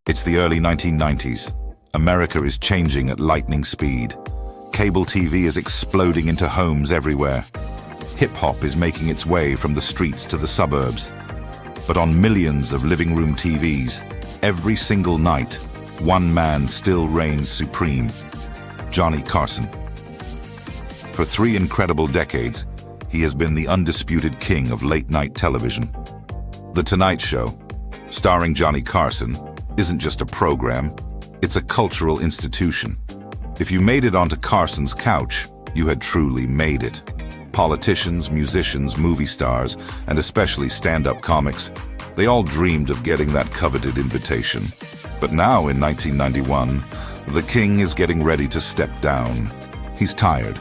It's the early 1990s. America is changing at lightning speed. Cable TV is exploding into homes everywhere. Hip-hop is making its way from the streets to the suburbs. But on millions of living room TVs, every single night, one man still reigns supreme: Johnny Carson. For 3 incredible decades, he has been the undisputed king of late-night television. The Tonight Show, starring Johnny Carson, isn't just a program, it's a cultural institution. If you made it onto Carson's couch, you had truly made it. Politicians, musicians, movie stars, and especially stand-up comics, they all dreamed of getting that coveted invitation. But now, in 1991, the king is getting ready to step down. He's tired.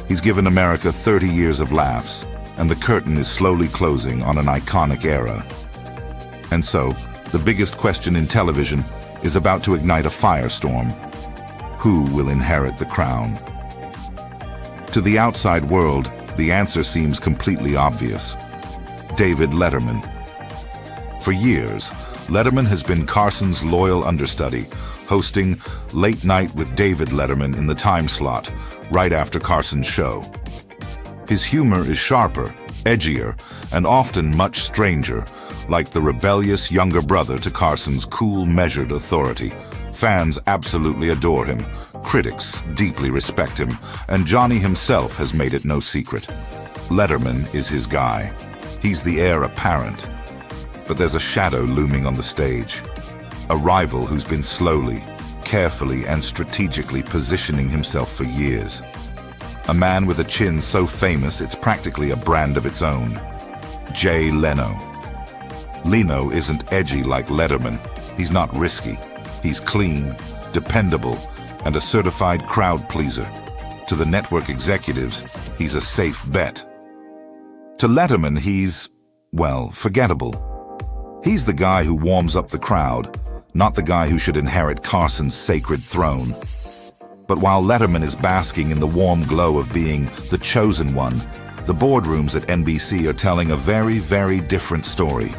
He's given America 30 years of laughs, and the curtain is slowly closing on an iconic era. And so, the biggest question in television is about to ignite a firestorm. Who will inherit the crown? To the outside world, the answer seems completely obvious: David Letterman. For years, Letterman has been Carson's loyal understudy, hosting Late Night with David Letterman in the time slot, right after Carson's show. His humor is sharper, edgier, and often much stranger, like the rebellious younger brother to Carson's cool, measured authority. Fans absolutely adore him, critics deeply respect him, and Johnny himself has made it no secret. Letterman is his guy. He's the heir apparent. But there's a shadow looming on the stage. A rival who's been slowly, carefully, and strategically positioning himself for years. A man with a chin so famous it's practically a brand of its own. Jay Leno. Leno isn't edgy like Letterman. He's not risky. He's clean, dependable, and a certified crowd pleaser. To the network executives, he's a safe bet. To Letterman, he's, well, forgettable. He's the guy who warms up the crowd, not the guy who should inherit Carson's sacred throne. But while Letterman is basking in the warm glow of being the chosen one, the boardrooms at NBC are telling a very, very different story.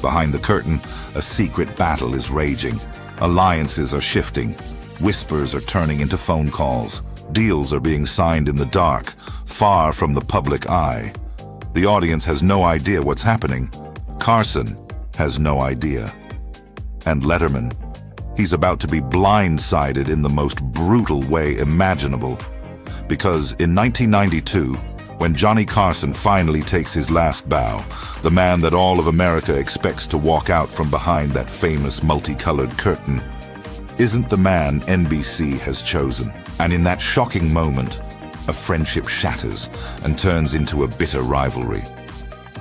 Behind the curtain, a secret battle is raging. Alliances are shifting. Whispers are turning into phone calls. Deals are being signed in the dark, far from the public eye. The audience has no idea what's happening. Carson has no idea. And Letterman, he's about to be blindsided in the most brutal way imaginable. Because in 1992, when Johnny Carson finally takes his last bow, the man that all of America expects to walk out from behind that famous multicolored curtain isn't the man NBC has chosen. And in that shocking moment, a friendship shatters and turns into a bitter rivalry.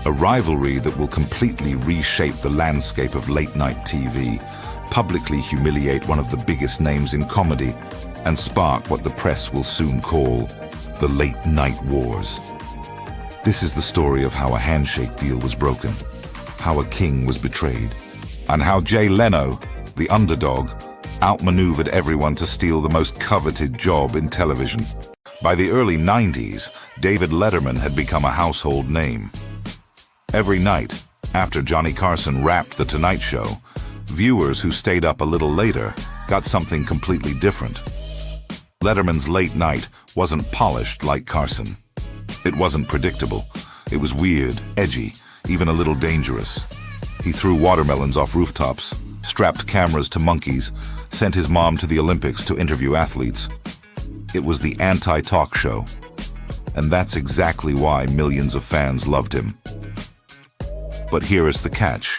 A rivalry that will completely reshape the landscape of late-night TV, publicly humiliate one of the biggest names in comedy, and spark what the press will soon call the late-night wars. This is the story of how a handshake deal was broken, how a king was betrayed, and how Jay Leno, the underdog, outmaneuvered everyone to steal the most coveted job in television. By the early 90s, David Letterman had become a household name. Every night, after Johnny Carson wrapped The Tonight Show, viewers who stayed up a little later got something completely different. Letterman's late night wasn't polished like Carson. It wasn't predictable. It was weird, edgy, even a little dangerous. He threw watermelons off rooftops, strapped cameras to monkeys, sent his mom to the Olympics to interview athletes. It was the anti-talk show. And that's exactly why millions of fans loved him. But here is the catch.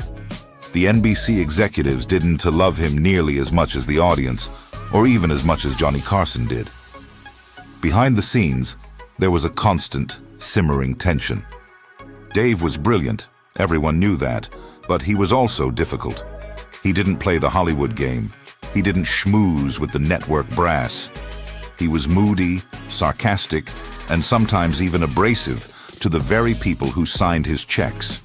The NBC executives didn't love him nearly as much as the audience, or even as much as Johnny Carson did. Behind the scenes, there was a constant, simmering tension. Dave was brilliant, everyone knew that, but he was also difficult. He didn't play the Hollywood game. He didn't schmooze with the network brass. He was moody, sarcastic, and sometimes even abrasive to the very people who signed his checks.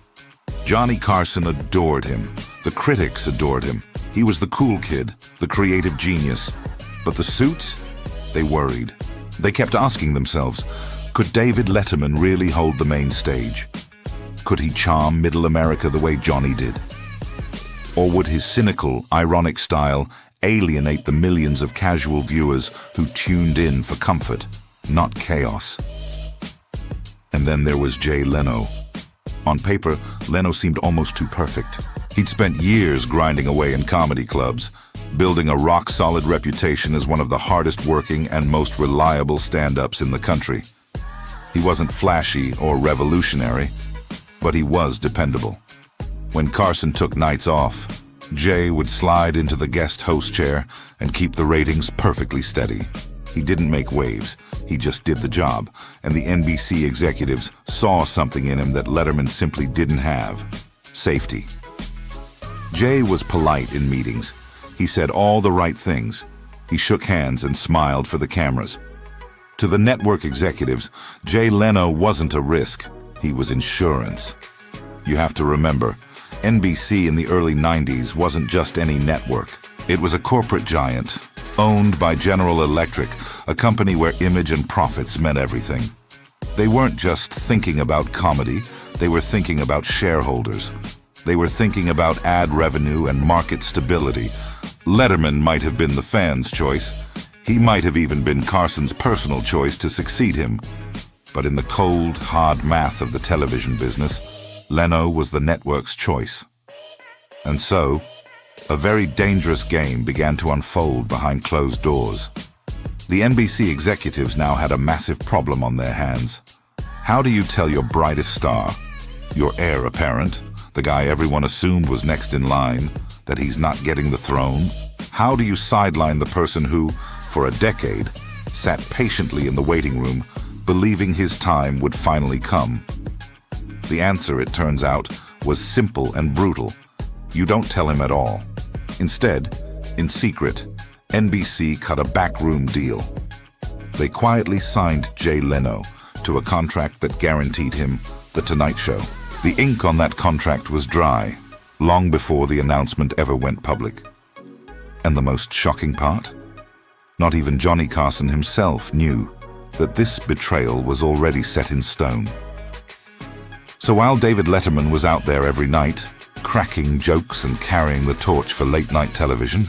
Johnny Carson adored him. The critics adored him. He was the cool kid, the creative genius. But the suits? They worried. They kept asking themselves, could David Letterman really hold the main stage? Could he charm middle America the way Johnny did? Or would his cynical, ironic style alienate the millions of casual viewers who tuned in for comfort, not chaos? And then there was Jay Leno. On paper, Leno seemed almost too perfect. He'd spent years grinding away in comedy clubs, building a rock-solid reputation as one of the hardest-working and most reliable stand-ups in the country. He wasn't flashy or revolutionary, but he was dependable. When Carson took nights off, Jay would slide into the guest host chair and keep the ratings perfectly steady. He didn't make waves, he just did the job, and the NBC executives saw something in him that Letterman simply didn't have: safety. Jay was polite in meetings. He said all the right things. He shook hands and smiled for the cameras. To the network executives, Jay Leno wasn't a risk, he was insurance. You have to remember, NBC in the early 90s wasn't just any network. It was a corporate giant, owned by General Electric, a company where image and profits meant everything. They weren't just thinking about comedy, they were thinking about shareholders. They were thinking about ad revenue and market stability. Letterman might have been the fans' choice. He might have even been Carson's personal choice to succeed him. But in the cold, hard math of the television business, Leno was the network's choice. And so, a very dangerous game began to unfold behind closed doors. The NBC executives now had a massive problem on their hands. How do you tell your brightest star, your heir apparent, the guy everyone assumed was next in line, that he's not getting the throne? How do you sideline the person who, for a decade, sat patiently in the waiting room, believing his time would finally come? The answer, it turns out, was simple and brutal. You don't tell him at all. Instead, in secret, NBC cut a backroom deal. They quietly signed Jay Leno to a contract that guaranteed him The Tonight Show. The ink on that contract was dry, long before the announcement ever went public. And the most shocking part? Not even Johnny Carson himself knew that this betrayal was already set in stone. So while David Letterman was out there every night, cracking jokes and carrying the torch for late-night television,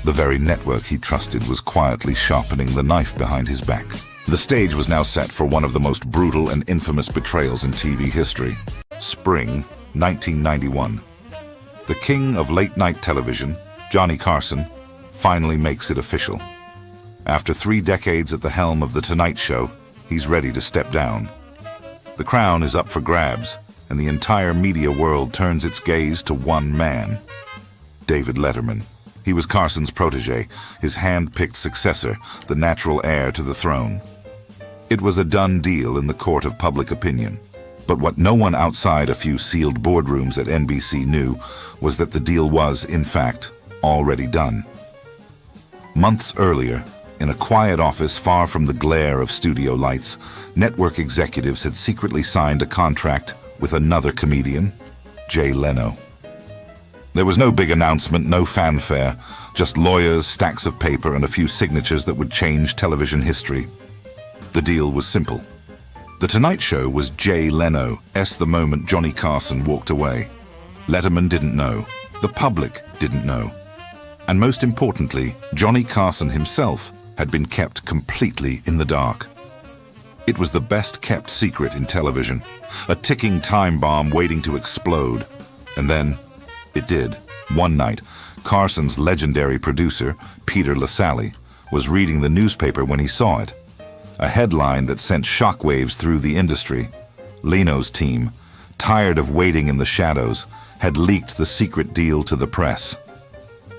the very network he trusted was quietly sharpening the knife behind his back. The stage was now set for one of the most brutal and infamous betrayals in TV history. Spring 1991. The king of late-night television, Johnny Carson, finally makes it official. After 3 decades at the helm of The Tonight Show, he's ready to step down. The crown is up for grabs, and the entire media world turns its gaze to one man: David Letterman. He was Carson's protégé, his hand-picked successor, the natural heir to the throne. It was a done deal in the court of public opinion. But what no one outside a few sealed boardrooms at NBC knew was that the deal was, in fact, already done. Months earlier, in a quiet office far from the glare of studio lights, network executives had secretly signed a contract with another comedian, Jay Leno. There was no big announcement, no fanfare, just lawyers, stacks of paper, and a few signatures that would change television history. The deal was simple. The Tonight Show was Jay Leno-esque the moment Johnny Carson walked away. Letterman didn't know. The public didn't know. And most importantly, Johnny Carson himself had been kept completely in the dark. It was the best-kept secret in television, a ticking time bomb waiting to explode. And then, it did. One night, Carson's legendary producer, Peter LaSalle, was reading the newspaper when he saw it. A headline that sent shockwaves through the industry. Leno's team, tired of waiting in the shadows, had leaked the secret deal to the press.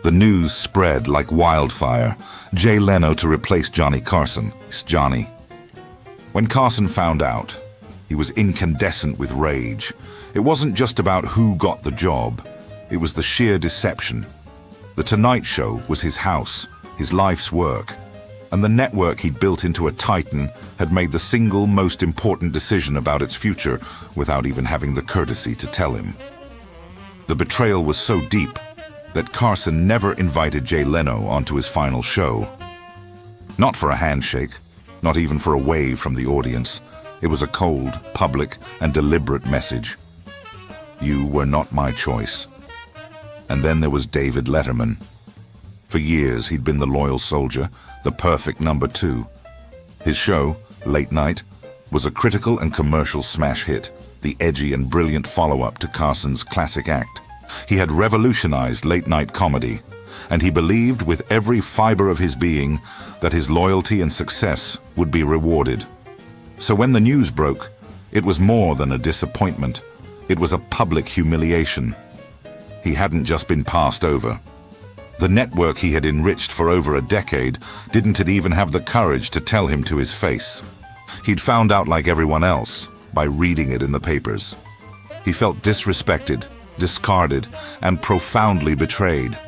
The news spread like wildfire. Jay Leno to replace Johnny Carson. It's Johnny. When Carson found out, he was incandescent with rage. It wasn't just about who got the job. It was the sheer deception. The Tonight Show was his house, his life's work. And the network he'd built into a titan had made the single most important decision about its future without even having the courtesy to tell him. The betrayal was so deep that Carson never invited Jay Leno onto his final show. Not for a handshake, not even for a wave from the audience. It was a cold, public, and deliberate message. You were not my choice. And then there was David Letterman. For years, he'd been the loyal soldier, the perfect number two. His show, Late Night, was a critical and commercial smash hit, the edgy and brilliant follow-up to Carson's classic act. He had revolutionized late-night comedy, and he believed with every fiber of his being that his loyalty and success would be rewarded. So when the news broke, it was more than a disappointment. It was a public humiliation. He hadn't just been passed over. The network he had enriched for over a decade didn't even have the courage to tell him to his face. He'd found out like everyone else by reading it in the papers. He felt disrespected, discarded, and profoundly betrayed.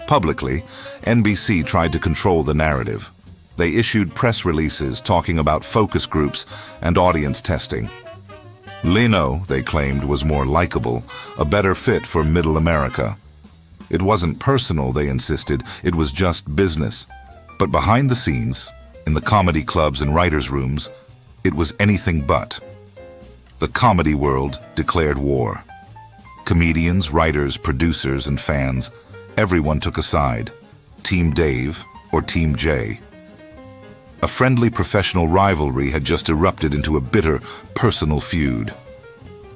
Publicly, NBC tried to control the narrative. They issued press releases talking about focus groups and audience testing. Leno, they claimed, was more likable, a better fit for middle America. It wasn't personal, they insisted, it was just business. But behind the scenes, in the comedy clubs and writers' rooms, it was anything but. The comedy world declared war. Comedians, writers, producers, and fans, everyone took a side. Team Dave or Team Jay. A friendly professional rivalry had just erupted into a bitter, personal feud.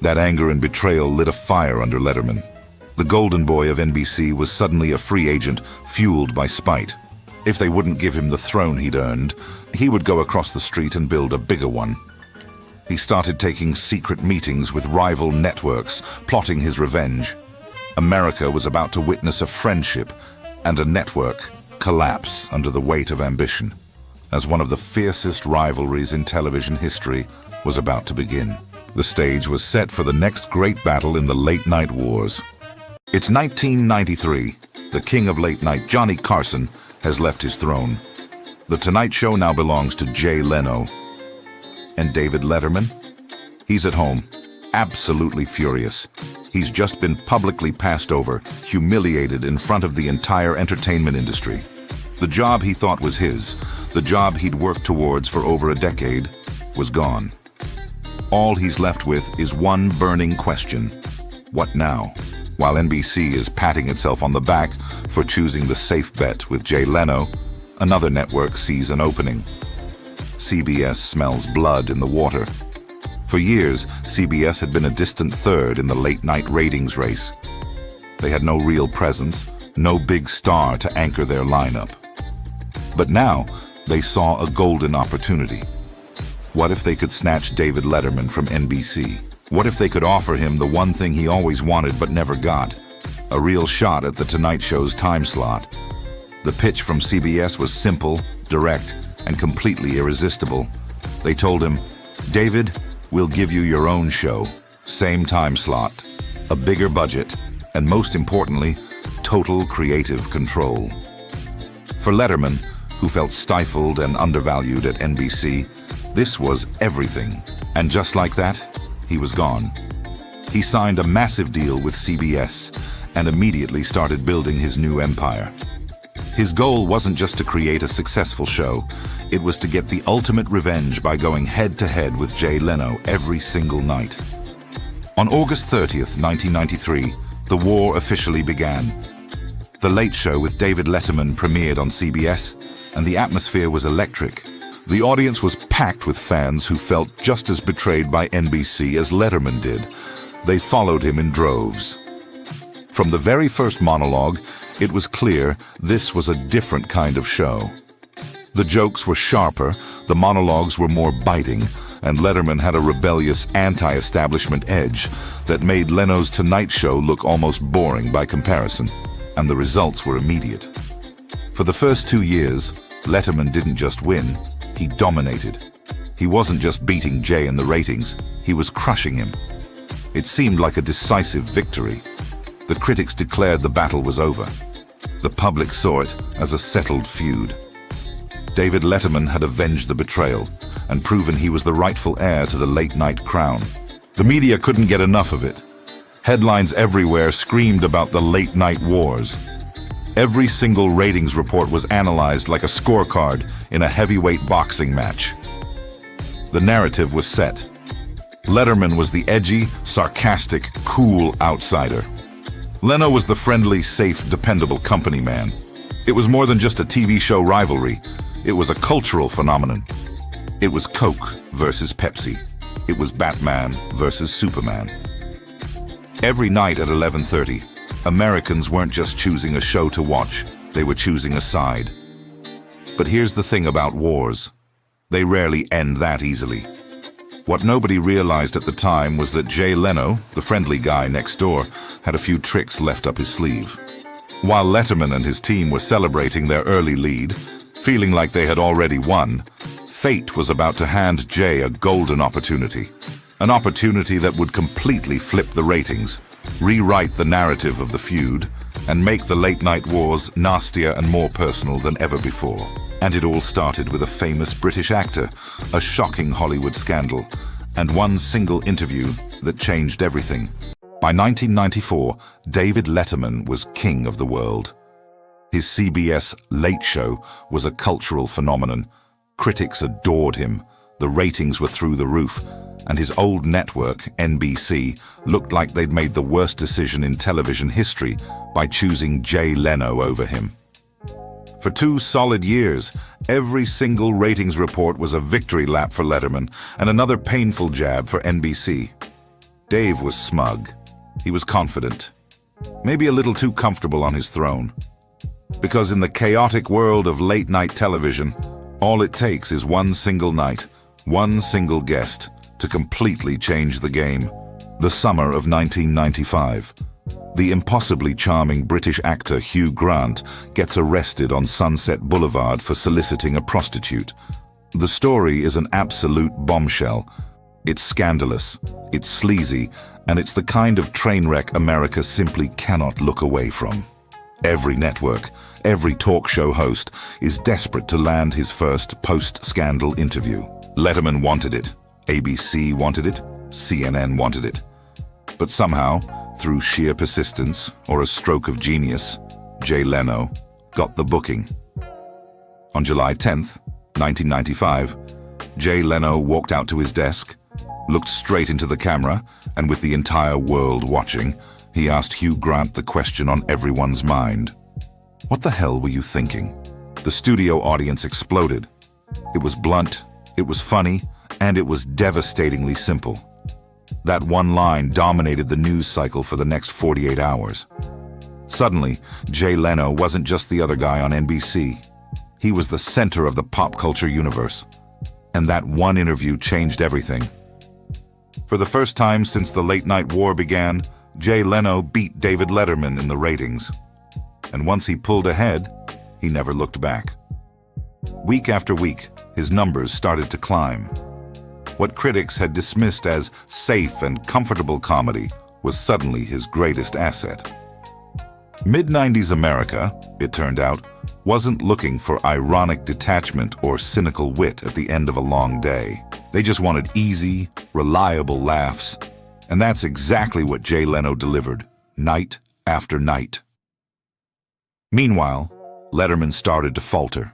That anger and betrayal lit a fire under Letterman. The golden boy of NBC was suddenly a free agent, fueled by spite. If they wouldn't give him the throne he'd earned, he would go across the street and build a bigger one. He started taking secret meetings with rival networks, plotting his revenge. America was about to witness a friendship and a network collapse under the weight of ambition, as one of the fiercest rivalries in television history was about to begin. The stage was set for the next great battle in the late-night wars. It's 1993. The king of late night, Johnny Carson, has left his throne. The Tonight Show now belongs to Jay Leno. And David Letterman? He's at home, absolutely furious. He's just been publicly passed over, humiliated in front of the entire entertainment industry. The job he thought was his, the job he'd worked towards for over a decade, was gone. All he's left with is one burning question. What now? While NBC is patting itself on the back for choosing the safe bet with Jay Leno, another network sees an opening. CBS smells blood in the water. For years, CBS had been a distant third in the late-night ratings race. They had no real presence, no big star to anchor their lineup. But now, they saw a golden opportunity. What if they could snatch David Letterman from NBC? What if they could offer him the one thing he always wanted but never got? A real shot at the Tonight Show's time slot. The pitch from CBS was simple, direct, and completely irresistible. They told him, "David, we'll give you your own show. Same time slot, a bigger budget, and most importantly, total creative control." For Letterman, who felt stifled and undervalued at NBC, this was everything. And just like that, he was gone. He signed a massive deal with CBS and immediately started building his new empire. His goal wasn't just to create a successful show, it was to get the ultimate revenge by going head-to-head with Jay Leno every single night. On August 30th, 1993, the war officially began. The Late Show with David Letterman premiered on CBS, and the atmosphere was electric. The audience was packed with fans who felt just as betrayed by NBC as Letterman did. They followed him in droves. From the very first monologue, it was clear this was a different kind of show. The jokes were sharper, the monologues were more biting, and Letterman had a rebellious anti-establishment edge that made Leno's Tonight Show look almost boring by comparison. And the results were immediate. For the first 2 years, Letterman didn't just win, he dominated. He wasn't just beating Jay in the ratings, he was crushing him. It seemed like a decisive victory. The critics declared the battle was over. The public saw it as a settled feud. David Letterman had avenged the betrayal and proven he was the rightful heir to the late-night crown. The media couldn't get enough of it. Headlines everywhere screamed about the late-night wars. Every single ratings report was analyzed like a scorecard in a heavyweight boxing match. The narrative was set. Letterman was the edgy, sarcastic, cool outsider. Leno was the friendly, safe, dependable company man. It was more than just a TV show rivalry. It was a cultural phenomenon. It was Coke versus Pepsi. It was Batman versus Superman. Every night at 11:30, Americans weren't just choosing a show to watch, they were choosing a side. But here's the thing about wars. They rarely end that easily. What nobody realized at the time was that Jay Leno, the friendly guy next door, had a few tricks left up his sleeve. While Letterman and his team were celebrating their early lead, feeling like they had already won, fate was about to hand Jay a golden opportunity. An opportunity that would completely flip the ratings, rewrite the narrative of the feud, and make the late-night wars nastier and more personal than ever before. And it all started with a famous British actor, a shocking Hollywood scandal, and one single interview that changed everything. By 1994, David Letterman was king of the world. His CBS Late Show was a cultural phenomenon. Critics adored him, the ratings were through the roof, and his old network, NBC, looked like they'd made the worst decision in television history by choosing Jay Leno over him. For 2 solid years, every single ratings report was a victory lap for Letterman and another painful jab for NBC. Dave was smug. He was confident. Maybe a little too comfortable on his throne. Because in the chaotic world of late-night television, all it takes is one single night, one single guest, to completely change the game. The summer of 1995. The impossibly charming British actor Hugh Grant gets arrested on Sunset Boulevard for soliciting a prostitute. The story is an absolute bombshell. It's scandalous, it's sleazy, and it's the kind of train wreck America simply cannot look away from. Every network, every talk show host is desperate to land his first post-scandal interview. Letterman wanted it, ABC wanted it, CNN wanted it. But somehow, through sheer persistence or a stroke of genius, Jay Leno got the booking. On July 10th, 1995, Jay Leno walked out to his desk, looked straight into the camera, and with the entire world watching, he asked Hugh Grant the question on everyone's mind. What the hell were you thinking? The studio audience exploded. It was blunt, it was funny, and it was devastatingly simple. That one line dominated the news cycle for the next 48 hours. Suddenly, Jay Leno wasn't just the other guy on NBC. He was the center of the pop culture universe. And that one interview changed everything. For the first time since the late-night war began, Jay Leno beat David Letterman in the ratings. And once he pulled ahead, he never looked back. Week after week, his numbers started to climb. What critics had dismissed as safe and comfortable comedy was suddenly his greatest asset. Mid-90s America, it turned out, wasn't looking for ironic detachment or cynical wit at the end of a long day. They just wanted easy, reliable laughs. And that's exactly what Jay Leno delivered, night after night. Meanwhile, Letterman started to falter.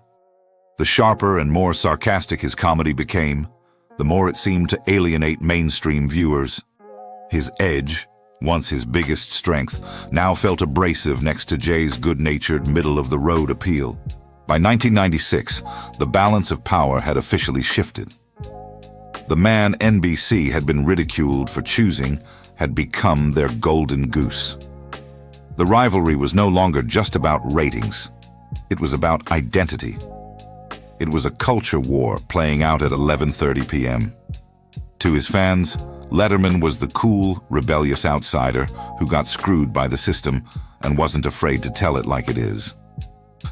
The sharper and more sarcastic his comedy became, the more it seemed to alienate mainstream viewers. His edge, once his biggest strength, now felt abrasive next to Jay's good-natured, middle-of-the-road appeal. By 1996, the balance of power had officially shifted. The man NBC had been ridiculed for choosing had become their golden goose. The rivalry was no longer just about ratings. It was about identity. It was a culture war playing out at 11:30 p.m. To his fans, Letterman was the cool, rebellious outsider who got screwed by the system and wasn't afraid to tell it like it is.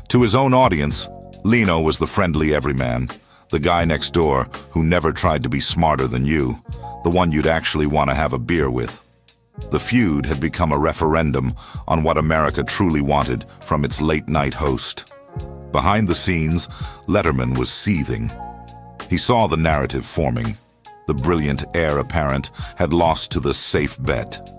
To his own audience, Leno was the friendly everyman, the guy next door who never tried to be smarter than you, the one you'd actually want to have a beer with. The feud had become a referendum on what America truly wanted from its late-night host. Behind the scenes, Letterman was seething. He saw the narrative forming. The brilliant heir apparent had lost to the safe bet.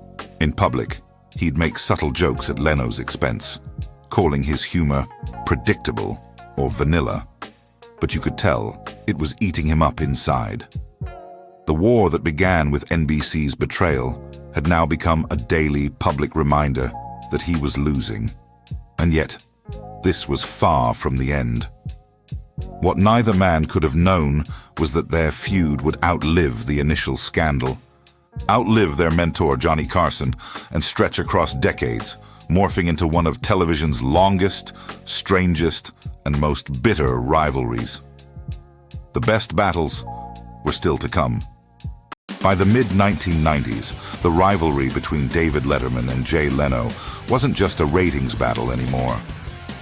In public, he'd make subtle jokes at Leno's expense, calling his humor predictable or vanilla. But you could tell it was eating him up inside. The war that began with NBC's betrayal had now become a daily public reminder that he was losing. And yet, this was far from the end. What neither man could have known was that their feud would outlive the initial scandal, outlive their mentor Johnny Carson, and stretch across decades, morphing into one of television's longest, strangest, and most bitter rivalries. The best battles were still to come. By the mid-1990s, the rivalry between David Letterman and Jay Leno wasn't just a ratings battle anymore.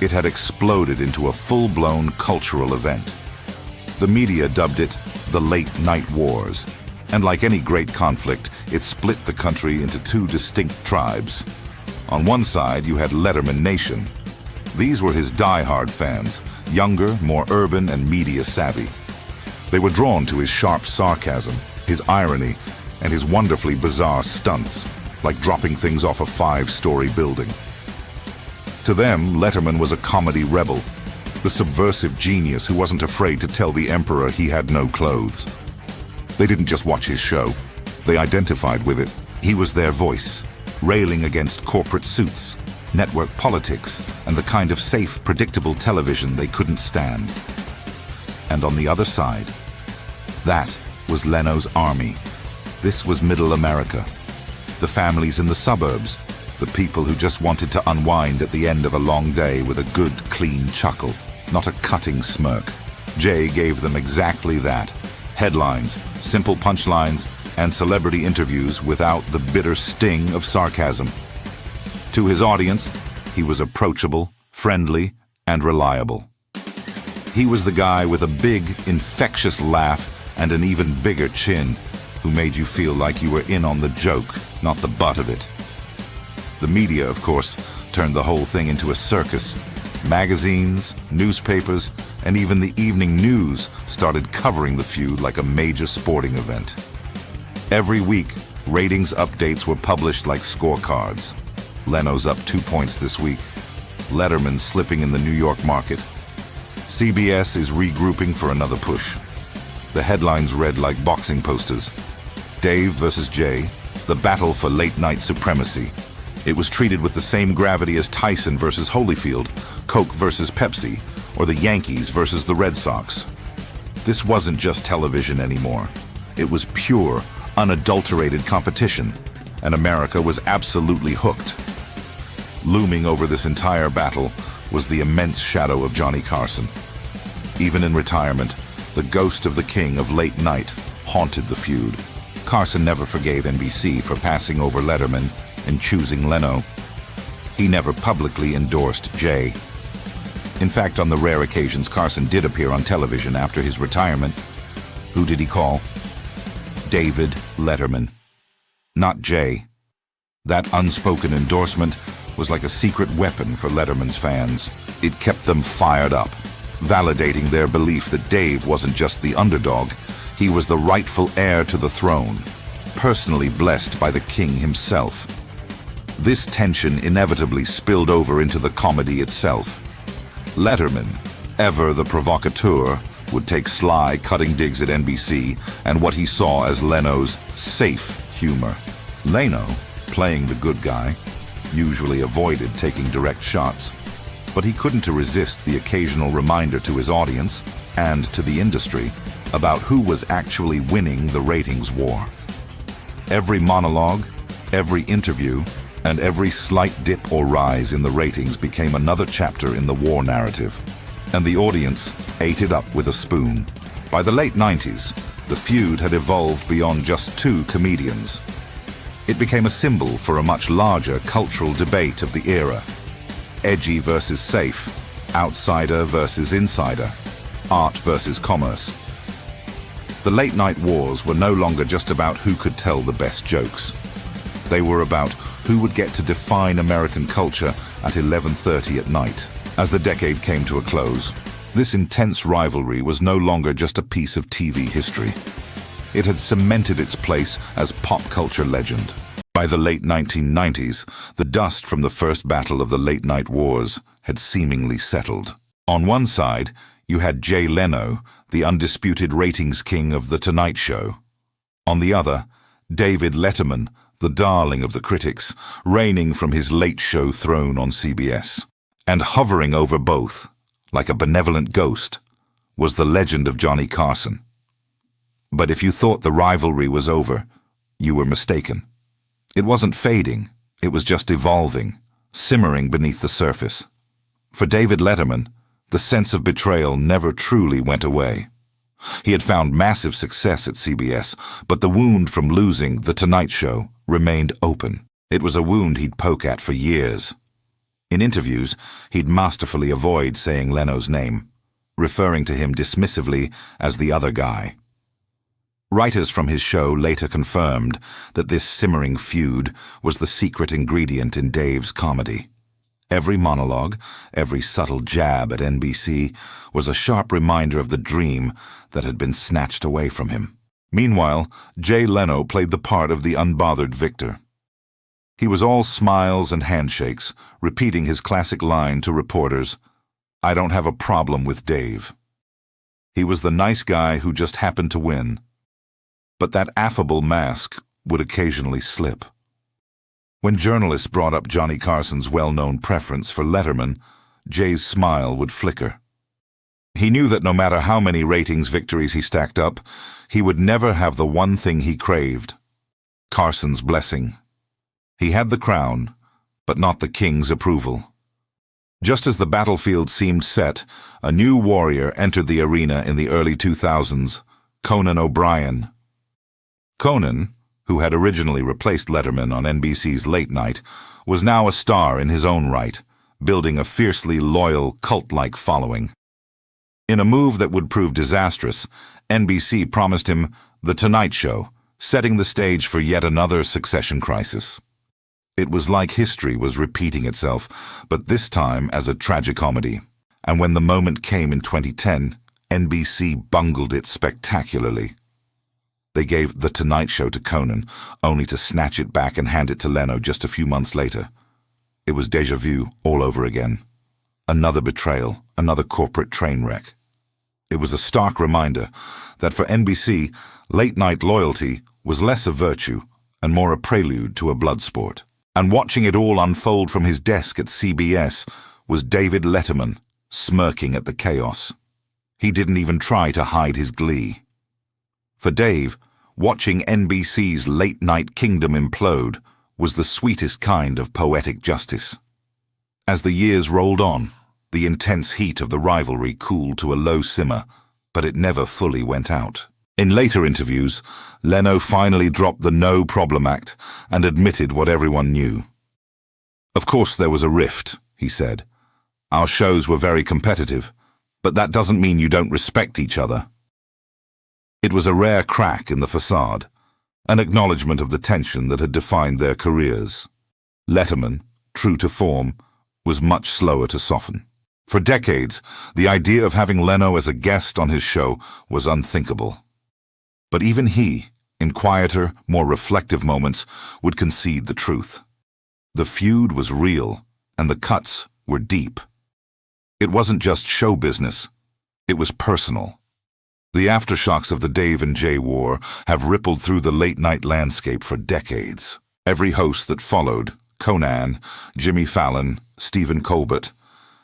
It had exploded into a full-blown cultural event. The media dubbed it the Late Night Wars, and like any great conflict, it split the country into two distinct tribes. On one side, you had Letterman Nation. These were his die-hard fans, younger, more urban, and media-savvy. They were drawn to his sharp sarcasm, his irony, and his wonderfully bizarre stunts, like dropping things off a 5-story building. To them, Letterman was a comedy rebel, the subversive genius who wasn't afraid to tell the emperor he had no clothes. They didn't just watch his show, they identified with it. He was their voice, railing against corporate suits, network politics, and the kind of safe, predictable television they couldn't stand. And on the other side, that was Leno's army. This was Middle America. The families in the suburbs, the people who just wanted to unwind at the end of a long day with a good, clean chuckle, not a cutting smirk. Jay gave them exactly that. Headlines, simple punchlines, and celebrity interviews without the bitter sting of sarcasm. To his audience, he was approachable, friendly, and reliable. He was the guy with a big, infectious laugh and an even bigger chin, who made you feel like you were in on the joke, not the butt of it. The media, of course, turned the whole thing into a circus. Magazines, newspapers, and even the evening news started covering the feud like a major sporting event. Every week, ratings updates were published like scorecards. Leno's up 2 points this week. Letterman slipping in the New York market. CBS is regrouping for another push. The headlines read like boxing posters. Dave versus Jay, the battle for late-night supremacy. It was treated with the same gravity as Tyson versus Holyfield, Coke versus Pepsi, or the Yankees versus the Red Sox. This wasn't just television anymore. It was pure, unadulterated competition, and America was absolutely hooked. Looming over this entire battle was the immense shadow of Johnny Carson. Even in retirement, the ghost of the king of late night haunted the feud. Carson never forgave NBC for passing over Letterman and choosing Leno. He never publicly endorsed Jay. In fact, on the rare occasions Carson did appear on television after his retirement, who did he call? David Letterman, not Jay. That unspoken endorsement was like a secret weapon for Letterman's fans. It kept them fired up, validating their belief that Dave wasn't just the underdog, he was the rightful heir to the throne, personally blessed by the king himself. This tension inevitably spilled over into the comedy itself. Letterman, ever the provocateur, would take sly, cutting digs at NBC and what he saw as Leno's safe humor. Leno, playing the good guy, usually avoided taking direct shots, but he couldn't resist the occasional reminder to his audience and to the industry about who was actually winning the ratings war. Every monologue, every interview, and every slight dip or rise in the ratings became another chapter in the war narrative, and the audience ate it up with a spoon. By the late 90s, the feud had evolved beyond just two comedians. It became a symbol for a much larger cultural debate of the era. Edgy versus safe, outsider versus insider, art versus commerce. The late-night wars were no longer just about who could tell the best jokes. They were about who would get to define American culture at 11:30 at night. As the decade came to a close, this intense rivalry was no longer just a piece of TV history. It had cemented its place as pop culture legend. By the late 1990s, the dust from the first battle of the late-night wars had seemingly settled. On one side, you had Jay Leno, the undisputed ratings king of The Tonight Show. On the other, David Letterman, the darling of the critics, reigning from his late show throne on CBS. And hovering over both, like a benevolent ghost, was the legend of Johnny Carson. But if you thought the rivalry was over, you were mistaken. It wasn't fading, it was just evolving, simmering beneath the surface. For David Letterman, the sense of betrayal never truly went away. He had found massive success at CBS, but the wound from losing The Tonight Show remained open. It was a wound he'd poke at for years. In interviews, he'd masterfully avoid saying Leno's name, referring to him dismissively as the other guy. Writers from his show later confirmed that this simmering feud was the secret ingredient in Dave's comedy. Every monologue, every subtle jab at NBC was a sharp reminder of the dream that had been snatched away from him. Meanwhile, Jay Leno played the part of the unbothered victor. He was all smiles and handshakes, repeating his classic line to reporters, "I don't have a problem with Dave." He was the nice guy who just happened to win. But that affable mask would occasionally slip. When journalists brought up Johnny Carson's well-known preference for Letterman, Jay's smile would flicker. He knew that no matter how many ratings victories he stacked up, he would never have the one thing he craved: Carson's blessing. He had the crown, but not the king's approval. Just as the battlefield seemed set, a new warrior entered the arena in the early 2000s, Conan O'Brien. Conan, who had originally replaced Letterman on NBC's Late Night, was now a star in his own right, building a fiercely loyal, cult-like following. In a move that would prove disastrous, NBC promised him The Tonight Show, setting the stage for yet another succession crisis. It was like history was repeating itself, but this time as a tragicomedy. And when the moment came in 2010, NBC bungled it spectacularly. They gave The Tonight Show to Conan, only to snatch it back and hand it to Leno just a few months later. It was déjà vu all over again. Another betrayal, another corporate train wreck. It was a stark reminder that for NBC, late-night loyalty was less a virtue and more a prelude to a blood sport. And watching it all unfold from his desk at CBS was David Letterman, smirking at the chaos. He didn't even try to hide his glee. For Dave, watching NBC's late-night kingdom implode was the sweetest kind of poetic justice. As the years rolled on, the intense heat of the rivalry cooled to a low simmer, but it never fully went out. In later interviews, Leno finally dropped the no problem act and admitted what everyone knew. "Of course there was a rift," he said. "Our shows were very competitive, but that doesn't mean you don't respect each other." It was a rare crack in the facade, an acknowledgement of the tension that had defined their careers. Letterman, true to form, was much slower to soften. For decades, the idea of having Leno as a guest on his show was unthinkable. But even he, in quieter, more reflective moments, would concede the truth. The feud was real, and the cuts were deep. It wasn't just show business, it was personal. The aftershocks of the Dave and Jay war have rippled through the late-night landscape for decades. Every host that followed, Conan, Jimmy Fallon, Stephen Colbert,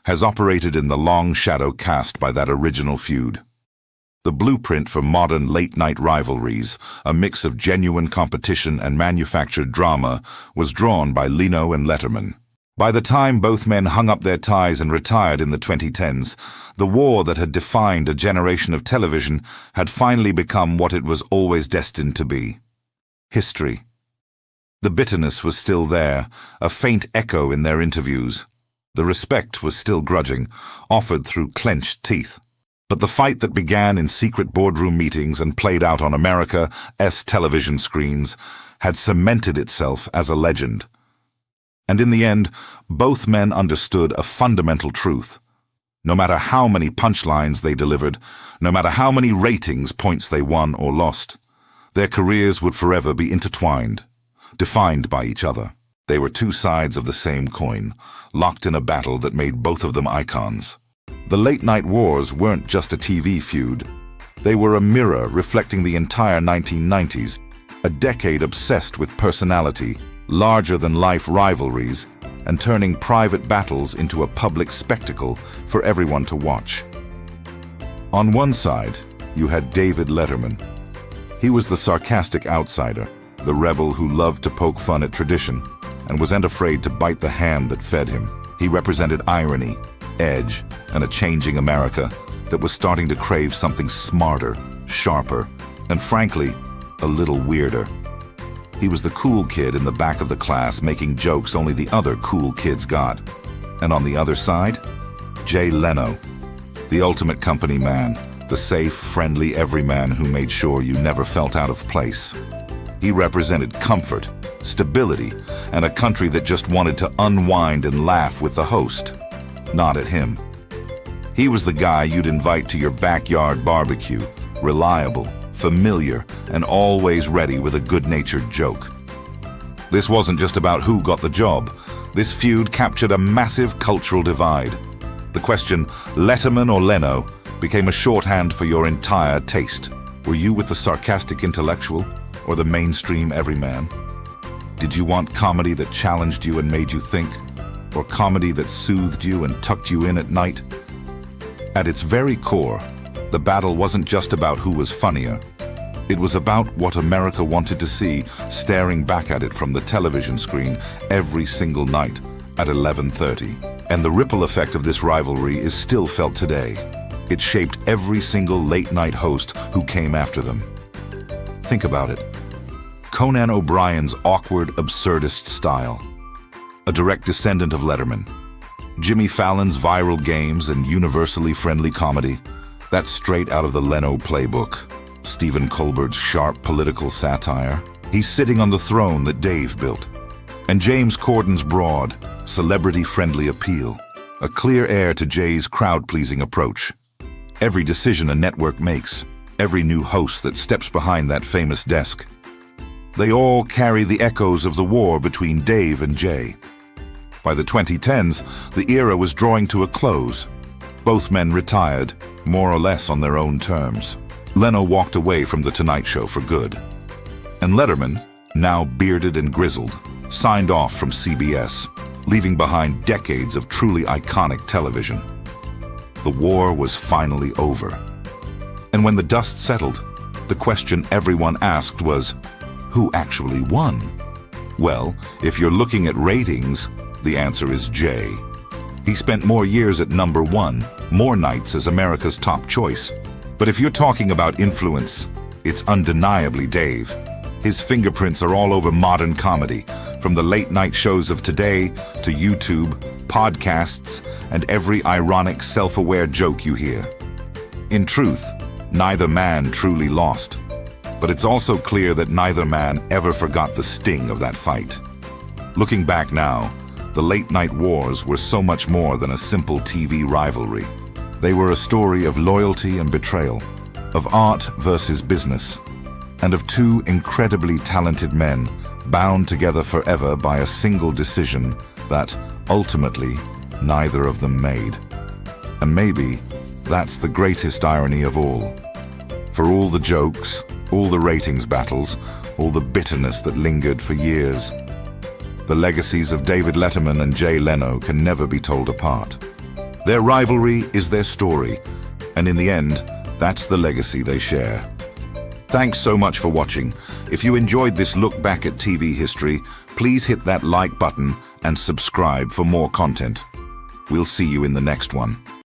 has operated in the long shadow cast by that original feud. The blueprint for modern late-night rivalries, a mix of genuine competition and manufactured drama, was drawn by Leno and Letterman. By the time both men hung up their ties and retired in the 2010s, the war that had defined a generation of television had finally become what it was always destined to be: history. The bitterness was still there, a faint echo in their interviews. The respect was still grudging, offered through clenched teeth. But the fight that began in secret boardroom meetings and played out on America's television screens had cemented itself as a legend. And in the end, both men understood a fundamental truth. No matter how many punchlines they delivered, no matter how many ratings points they won or lost, their careers would forever be intertwined, defined by each other. They were two sides of the same coin, locked in a battle that made both of them icons. The late-night wars weren't just a TV feud. They were a mirror reflecting the entire 1990s. A decade obsessed with personality, larger-than-life rivalries, and turning private battles into a public spectacle for everyone to watch. On one side, you had David Letterman. He was the sarcastic outsider, the rebel who loved to poke fun at tradition and wasn't afraid to bite the hand that fed him. He represented irony, edge, and a changing America that was starting to crave something smarter, sharper, and frankly, a little weirder. He was the cool kid in the back of the class making jokes only the other cool kids got. And on the other side, Jay Leno, the ultimate company man, the safe, friendly everyman who made sure you never felt out of place. He represented comfort, stability, and a country that just wanted to unwind and laugh with the host, not at him. He was the guy you'd invite to your backyard barbecue, reliable, familiar, and always ready with a good-natured joke. This wasn't just about who got the job. This feud captured a massive cultural divide. The question, Letterman or Leno, became a shorthand for your entire taste. Were you with the sarcastic intellectual or the mainstream everyman? Did you want comedy that challenged you and made you think, or comedy that soothed you and tucked you in at night? At its very core, the battle wasn't just about who was funnier. It was about what America wanted to see staring back at it from the television screen every single night at 11:30. And the ripple effect of this rivalry is still felt today. It shaped every single late-night host who came after them. Think about it. Conan O'Brien's awkward, absurdist style, a direct descendant of Letterman. Jimmy Fallon's viral games and universally friendly comedy, that's straight out of the Leno playbook. Stephen Colbert's sharp political satire, he's sitting on the throne that Dave built. And James Corden's broad, celebrity-friendly appeal, a clear heir to Jay's crowd-pleasing approach. Every decision a network makes, every new host that steps behind that famous desk, they all carry the echoes of the war between Dave and Jay. By the 2010s, the era was drawing to a close. Both men retired, more or less on their own terms. Leno walked away from The Tonight Show for good. And Letterman, now bearded and grizzled, signed off from CBS, leaving behind decades of truly iconic television. The war was finally over. And when the dust settled, the question everyone asked was, who actually won? Well, if you're looking at ratings, the answer is Jay. He spent more years at number one, more nights as America's top choice. But if you're talking about influence, it's undeniably Dave. His fingerprints are all over modern comedy, from the late-night shows of today to YouTube, podcasts, and every ironic, self-aware joke you hear. In truth, neither man truly lost. But it's also clear that neither man ever forgot the sting of that fight. Looking back now, the late-night wars were so much more than a simple TV rivalry. They were a story of loyalty and betrayal, of art versus business, and of two incredibly talented men bound together forever by a single decision that, ultimately, neither of them made. And maybe that's the greatest irony of all. For all the jokes, all the ratings battles, all the bitterness that lingered for years, the legacies of David Letterman and Jay Leno can never be told apart. Their rivalry is their story, and in the end, that's the legacy they share. Thanks so much for watching. If you enjoyed this look back at TV history, please hit that like button and subscribe for more content. We'll see you in the next one.